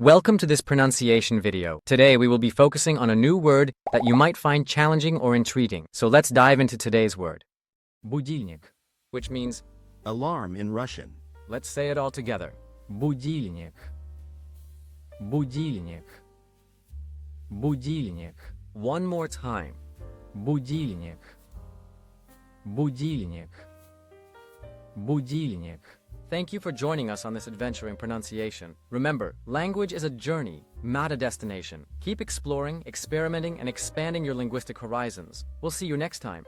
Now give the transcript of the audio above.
Welcome to this pronunciation video. Today we will be focusing on a new word that you might find challenging or intriguing. So let's dive into today's word. Будильник, which means Alarm in Russian. let's say it all together. Будильник. Будильник. Будильник. One more time. Будильник. Будильник. Будильник. Thank you for joining us on this adventure in pronunciation. Remember, language is a journey, not a destination. Keep exploring, experimenting, and expanding your linguistic horizons. We'll see you next time.